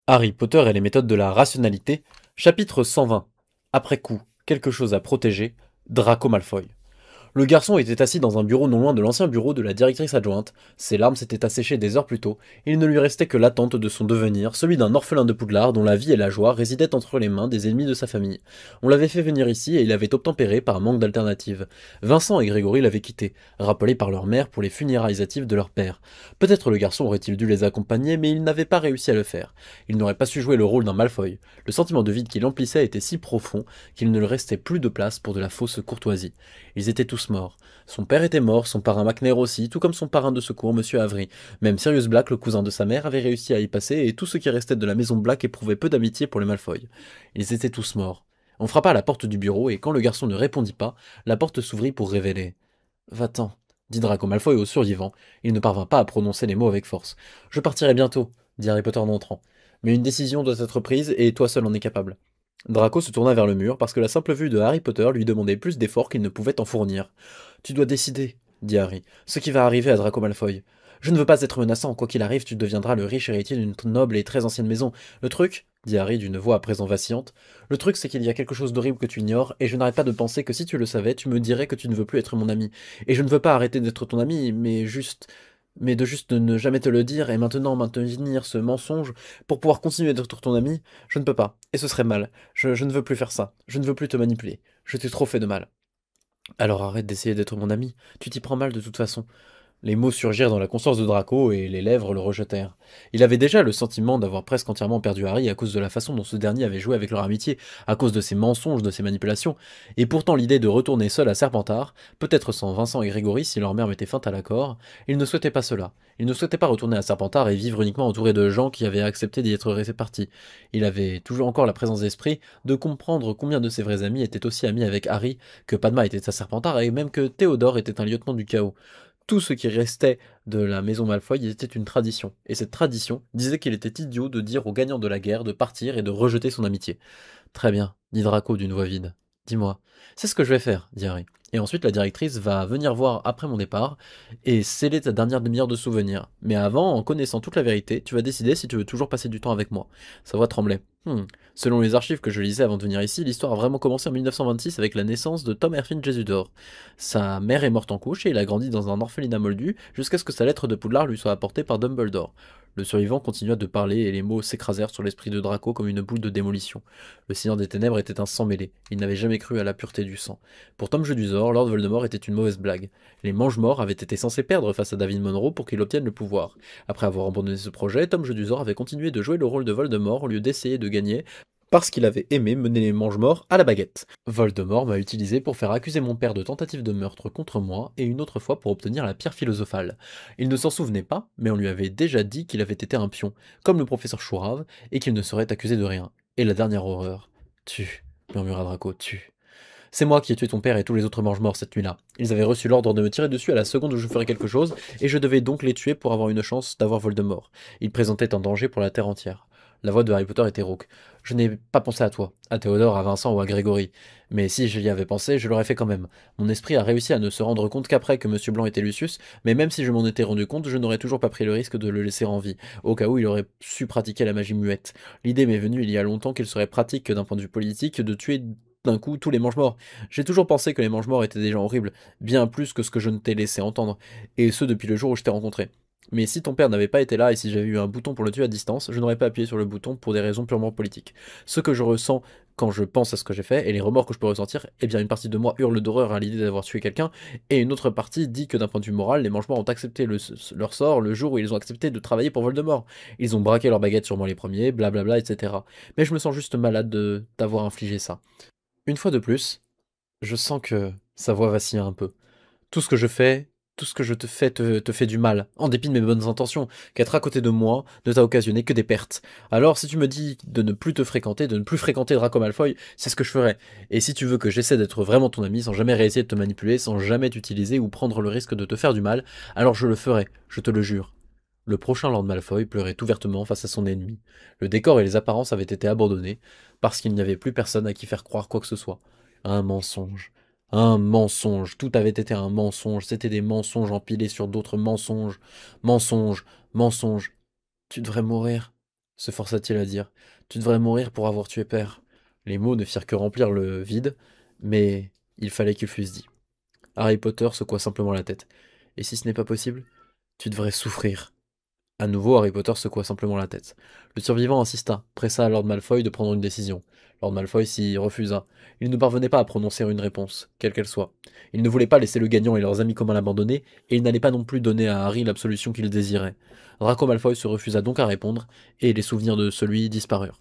Harry Potter et les méthodes de la rationalité, chapitre 120. Après coup, quelque chose à protéger, Draco Malfoy. Le garçon était assis dans un bureau non loin de l'ancien bureau de la directrice adjointe. Ses larmes s'étaient asséchées des heures plus tôt, et il ne lui restait que l'attente de son devenir, celui d'un orphelin de Poudlard dont la vie et la joie résidaient entre les mains des ennemis de sa famille. On l'avait fait venir ici et il avait obtempéré par un manque d'alternative. Vincent et Grégory l'avaient quitté, rappelés par leur mère pour les funérailles hâtives de leur père. Peut-être le garçon aurait-il dû les accompagner, mais il n'avait pas réussi à le faire. Il n'aurait pas su jouer le rôle d'un Malfoy. Le sentiment de vide qui l'emplissait était si profond qu'il ne lui restait plus de place pour de la fausse courtoisie. Ils étaient tous morts. Son père était mort, son parrain McNair aussi, tout comme son parrain de secours, Monsieur Avery. Même Sirius Black, le cousin de sa mère, avait réussi à y passer, et tout ce qui restait de la maison Black éprouvait peu d'amitié pour les Malfoy. Ils étaient tous morts. On frappa à la porte du bureau, et quand le garçon ne répondit pas, la porte s'ouvrit pour révéler. Va-t'en, dit Draco Malfoy au survivant. Il ne parvint pas à prononcer les mots avec force. Je partirai bientôt, dit Harry Potter en entrant. Mais une décision doit être prise, et toi seul en es capable. Draco se tourna vers le mur parce que la simple vue de Harry Potter lui demandait plus d'efforts qu'il ne pouvait en fournir. Tu dois décider, dit Harry, ce qui va arriver à Draco Malfoy. Je ne veux pas être menaçant, quoi qu'il arrive, tu deviendras le riche héritier d'une noble et très ancienne maison. Le truc, dit Harry d'une voix à présent vacillante, le truc c'est qu'il y a quelque chose d'horrible que tu ignores, et je n'arrête pas de penser que si tu le savais, tu me dirais que tu ne veux plus être mon ami. Et je ne veux pas arrêter d'être ton ami, mais de juste ne jamais te le dire et maintenant maintenir ce mensonge pour pouvoir continuer d'être ton ami, je ne peux pas, et ce serait mal. Je ne veux plus faire ça, je ne veux plus te manipuler, je t'ai trop fait de mal. Alors arrête d'essayer d'être mon ami, tu t'y prends mal de toute façon. Les mots surgirent dans la conscience de Draco et les lèvres le rejetèrent. Il avait déjà le sentiment d'avoir presque entièrement perdu Harry à cause de la façon dont ce dernier avait joué avec leur amitié, à cause de ses mensonges, de ses manipulations, et pourtant l'idée de retourner seul à Serpentard, peut-être sans Vincent et Grégory si leur mère mettait fin à l'accord, il ne souhaitait pas cela. Il ne souhaitait pas retourner à Serpentard et vivre uniquement entouré de gens qui avaient accepté d'y être répartis. Il avait toujours encore la présence d'esprit de comprendre combien de ses vrais amis étaient aussi amis avec Harry, que Padma était à Serpentard et même que Théodore était un lieutenant du chaos. Tout ce qui restait de la maison Malfoy était une tradition, et cette tradition disait qu'il était idiot de dire aux gagnants de la guerre de partir et de rejeter son amitié. Très bien, dit Draco d'une voix vide. Dis-moi. C'est ce que je vais faire, dit Harry. Et ensuite la directrice va venir voir après mon départ et sceller ta dernière demi-heure de souvenirs. Mais avant, en connaissant toute la vérité, tu vas décider si tu veux toujours passer du temps avec moi. Sa voix tremblait. Selon les archives que je lisais avant de venir ici, l'histoire a vraiment commencé en 1926 avec la naissance de Tom Erfin Jesudor. Sa mère est morte en couche et il a grandi dans un orphelinat moldu jusqu'à ce que sa lettre de Poudlard lui soit apportée par Dumbledore. Le survivant continua de parler et les mots s'écrasèrent sur l'esprit de Draco comme une boule de démolition. Le Seigneur des Ténèbres était un sang mêlé. Il n'avait jamais cru à la pureté du sang. Pour Tom Jedusor, Lord Voldemort était une mauvaise blague. Les Mange-Morts avaient été censés perdre face à David Monroe pour qu'il obtienne le pouvoir. Après avoir abandonné ce projet, Tom Jedusor avait continué de jouer le rôle de Voldemort au lieu d'essayer de gagner parce qu'il avait aimé mener les Mange-Morts à la baguette. Voldemort m'a utilisé pour faire accuser mon père de tentative de meurtre contre moi et une autre fois pour obtenir la pierre philosophale. Il ne s'en souvenait pas, mais on lui avait déjà dit qu'il avait été un pion, comme le professeur Chourave, et qu'il ne serait accusé de rien. Et la dernière horreur. Tue, murmura Draco, tue. C'est moi qui ai tué ton père et tous les autres mange-morts cette nuit-là. Ils avaient reçu l'ordre de me tirer dessus à la seconde où je ferais quelque chose, et je devais donc les tuer pour avoir une chance d'avoir Voldemort. Ils présentaient un danger pour la Terre entière. La voix de Harry Potter était rauque. Je n'ai pas pensé à toi, à Théodore, à Vincent ou à Grégory. Mais si j'y avais pensé, je l'aurais fait quand même. Mon esprit a réussi à ne se rendre compte qu'après que Monsieur Blanc était Lucius, mais même si je m'en étais rendu compte, je n'aurais toujours pas pris le risque de le laisser en vie, au cas où il aurait su pratiquer la magie muette. L'idée m'est venue il y a longtemps qu'il serait pratique d'un point de vue politique de tuer d'un coup tous les mange-morts. J'ai toujours pensé que les mange-morts étaient des gens horribles, bien plus que ce que je ne t'ai laissé entendre, et ce depuis le jour où je t'ai rencontré. Mais si ton père n'avait pas été là et si j'avais eu un bouton pour le tuer à distance, je n'aurais pas appuyé sur le bouton pour des raisons purement politiques. Ce que je ressens quand je pense à ce que j'ai fait et les remords que je peux ressentir, eh bien une partie de moi hurle d'horreur à l'idée d'avoir tué quelqu'un, et une autre partie dit que d'un point de vue moral, les mange-morts ont accepté leur sort le jour où ils ont accepté de travailler pour Voldemort. Ils ont braqué leur baguette sur moi les premiers, blablabla, etc. Mais je me sens juste malade de t'avoir infligé ça. Une fois de plus, je sens que sa voix vacille un peu. Tout ce que je fais, tout ce que je te fais te fait du mal, en dépit de mes bonnes intentions, qu'être à côté de moi ne t'a occasionné que des pertes. Alors si tu me dis de ne plus te fréquenter, de ne plus fréquenter Draco Malfoy, c'est ce que je ferai. Et si tu veux que j'essaie d'être vraiment ton ami, sans jamais réessayer de te manipuler, sans jamais t'utiliser ou prendre le risque de te faire du mal, alors je le ferai, je te le jure. Le prochain Lord Malfoy pleurait ouvertement face à son ennemi. Le décor et les apparences avaient été abandonnés, parce qu'il n'y avait plus personne à qui faire croire quoi que ce soit. Un mensonge. Un mensonge. Tout avait été un mensonge. C'étaient des mensonges empilés sur d'autres mensonges. Mensonges. Mensonges. Tu devrais mourir. se força-t-il à dire. Tu devrais mourir pour avoir tué père. Les mots ne firent que remplir le vide, mais il fallait qu'ils fussent dits. Harry Potter secoua simplement la tête. Et si ce n'est pas possible? Tu devrais souffrir. À nouveau, Harry Potter secoua simplement la tête. Le survivant insista, pressa Lord Malfoy de prendre une décision. Lord Malfoy s'y refusa. Il ne parvenait pas à prononcer une réponse, quelle qu'elle soit. Il ne voulait pas laisser le gagnant et leurs amis communs l'abandonner, et il n'allait pas non plus donner à Harry l'absolution qu'il désirait. Draco Malfoy se refusa donc à répondre, et les souvenirs de celui disparurent.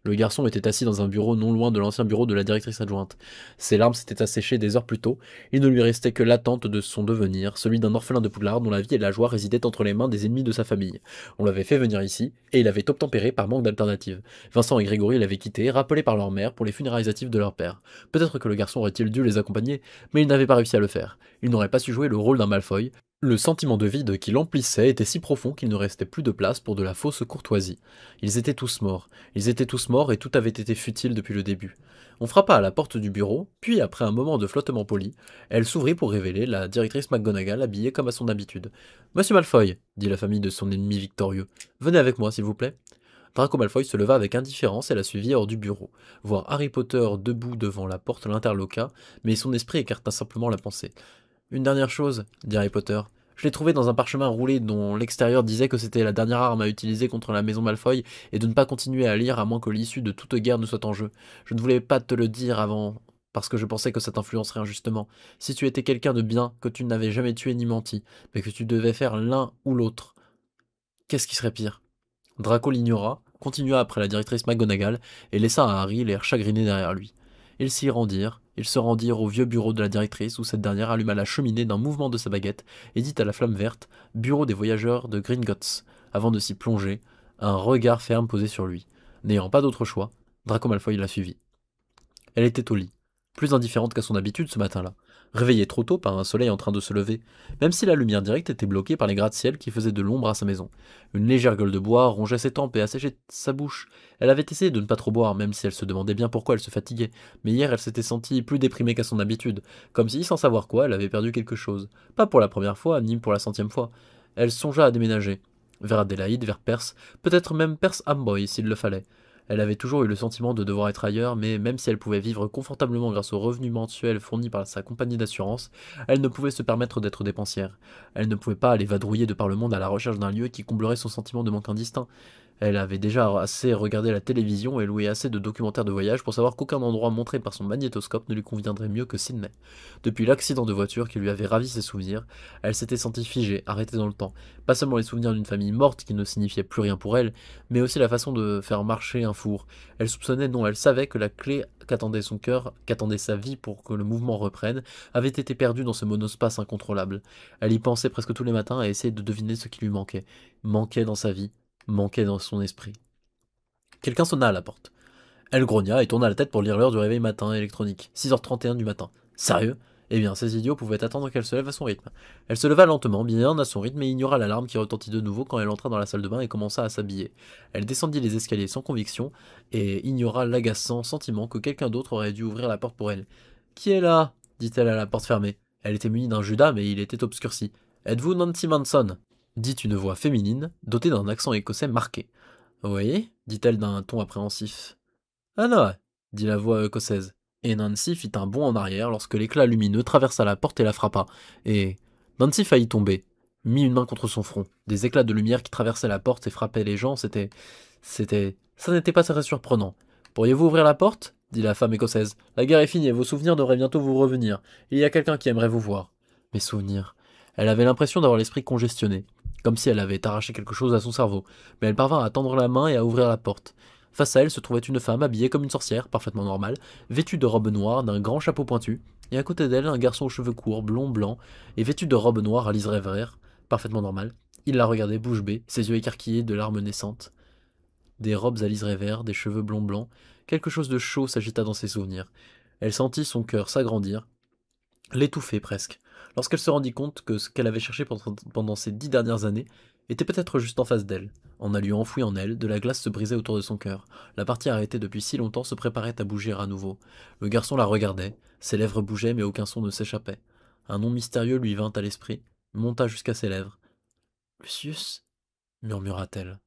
Le garçon était assis dans un bureau non loin de l'ancien bureau de la directrice adjointe. Ses larmes s'étaient asséchées des heures plus tôt, il ne lui restait que l'attente de son devenir, celui d'un orphelin de Poudlard dont la vie et la joie résidaient entre les mains des ennemis de sa famille. On l'avait fait venir ici, et il avait obtempéré par manque d'alternative. Vincent et Grégory l'avaient quitté, rappelés par leur mère pour les funérailles hâtives de leur père. Peut-être que le garçon aurait-il dû les accompagner, mais il n'avait pas réussi à le faire. Il n'aurait pas su jouer le rôle d'un Malfoy. Le sentiment de vide qui l'emplissait était si profond qu'il ne restait plus de place pour de la fausse courtoisie. Ils étaient tous morts. Ils étaient tous morts et tout avait été futile depuis le début. On frappa à la porte du bureau, puis après un moment de flottement poli, elle s'ouvrit pour révéler la directrice McGonagall habillée comme à son habitude. Monsieur Malfoy, dit la famille de son ennemi victorieux, venez avec moi s'il vous plaît. Draco Malfoy se leva avec indifférence et la suivit hors du bureau. Voir Harry Potter debout devant la porte l'interloqua, mais son esprit écarta simplement la pensée. Une dernière chose, dit Harry Potter. Je l'ai trouvé dans un parchemin roulé dont l'extérieur disait que c'était la dernière arme à utiliser contre la maison Malfoy et de ne pas continuer à lire à moins que l'issue de toute guerre ne soit en jeu. Je ne voulais pas te le dire avant parce que je pensais que ça t'influencerait injustement. Si tu étais quelqu'un de bien, que tu n'avais jamais tué ni menti, mais que tu devais faire l'un ou l'autre, qu'est-ce qui serait pire? Draco l'ignora, continua après la directrice McGonagall et laissa à Harry l'air chagriné derrière lui. Ils se rendirent au vieux bureau de la directrice où cette dernière alluma la cheminée d'un mouvement de sa baguette et dit à la flamme verte Bureau des voyageurs de Gringotts, avant de s'y plonger, un regard ferme posé sur lui. N'ayant pas d'autre choix, Draco Malfoy la suivit. Elle était au lit, plus indifférente qu'à son habitude ce matin-là, réveillée trop tôt par un soleil en train de se lever, même si la lumière directe était bloquée par les gratte-ciel qui faisaient de l'ombre à sa maison. Une légère gueule de bois rongeait ses tempes et asséchait sa bouche. Elle avait essayé de ne pas trop boire, même si elle se demandait bien pourquoi elle se fatiguait, mais hier elle s'était sentie plus déprimée qu'à son habitude, comme si, sans savoir quoi, elle avait perdu quelque chose. Pas pour la première fois, ni pour la 100e fois. Elle songea à déménager. Vers Adélaïde, vers Perse, peut-être même Perse Amboy s'il le fallait. Elle avait toujours eu le sentiment de devoir être ailleurs, mais même si elle pouvait vivre confortablement grâce aux revenus mensuels fournis par sa compagnie d'assurance, elle ne pouvait se permettre d'être dépensière. Elle ne pouvait pas aller vadrouiller de par le monde à la recherche d'un lieu qui comblerait son sentiment de manque indistinct. Elle avait déjà assez regardé la télévision et loué assez de documentaires de voyage pour savoir qu'aucun endroit montré par son magnétoscope ne lui conviendrait mieux que Sydney. Depuis l'accident de voiture qui lui avait ravi ses souvenirs, elle s'était sentie figée, arrêtée dans le temps. Pas seulement les souvenirs d'une famille morte qui ne signifiait plus rien pour elle, mais aussi la façon de faire marcher un four. Elle soupçonnait, non, elle savait que la clé qu'attendait son cœur, qu'attendait sa vie pour que le mouvement reprenne, avait été perdue dans ce monospace incontrôlable. Elle y pensait presque tous les matins et essayait de deviner ce qui lui manquait dans sa vie, manquait dans son esprit. Quelqu'un sonna à la porte. Elle grogna et tourna la tête pour lire l'heure du réveil matin électronique, 6h31 du matin. Sérieux? Eh bien, ces idiots pouvaient attendre qu'elle se lève à son rythme. Elle se leva lentement, bien à son rythme, et ignora l'alarme qui retentit de nouveau quand elle entra dans la salle de bain et commença à s'habiller. Elle descendit les escaliers sans conviction, et ignora l'agaçant sentiment que quelqu'un d'autre aurait dû ouvrir la porte pour elle. Qui est là? Dit-elle à la porte fermée. Elle était munie d'un Judas, mais il était obscurci. Êtes-vous Nancy Manson? Dit une voix féminine, dotée d'un accent écossais marqué. Oui, dit-elle d'un ton appréhensif. Ah non, dit la voix écossaise. Et Nancy fit un bond en arrière lorsque l'éclat lumineux traversa la porte et la frappa. Et Nancy faillit tomber, mit une main contre son front. Des éclats de lumière qui traversaient la porte et frappaient les gens, ça n'était pas très surprenant. Pourriez-vous ouvrir la porte? Dit la femme écossaise. La guerre est finie et vos souvenirs devraient bientôt vous revenir. Il y a quelqu'un qui aimerait vous voir. Mes souvenirs. Elle avait l'impression d'avoir l'esprit congestionné, comme si elle avait arraché quelque chose à son cerveau, mais elle parvint à tendre la main et à ouvrir la porte. Face à elle se trouvait une femme habillée comme une sorcière, parfaitement normale, vêtue de robe noire, d'un grand chapeau pointu, et à côté d'elle un garçon aux cheveux courts, blond blanc, et vêtu de robe noire à liseré vert, parfaitement normal. Il la regardait bouche bée, ses yeux écarquillés de larmes naissantes. Des robes à liseré vert, des cheveux blonds blancs, quelque chose de chaud s'agita dans ses souvenirs. Elle sentit son cœur s'agrandir, l'étouffer presque, lorsqu'elle se rendit compte que ce qu'elle avait cherché pendant ces 10 dernières années était peut-être juste en face d'elle. En allant enfoui en elle, de la glace se brisait autour de son cœur. La partie arrêtée depuis si longtemps se préparait à bouger à nouveau. Le garçon la regardait, ses lèvres bougeaient mais aucun son ne s'échappait. Un nom mystérieux lui vint à l'esprit, monta jusqu'à ses lèvres. Lucius, murmura-t-elle.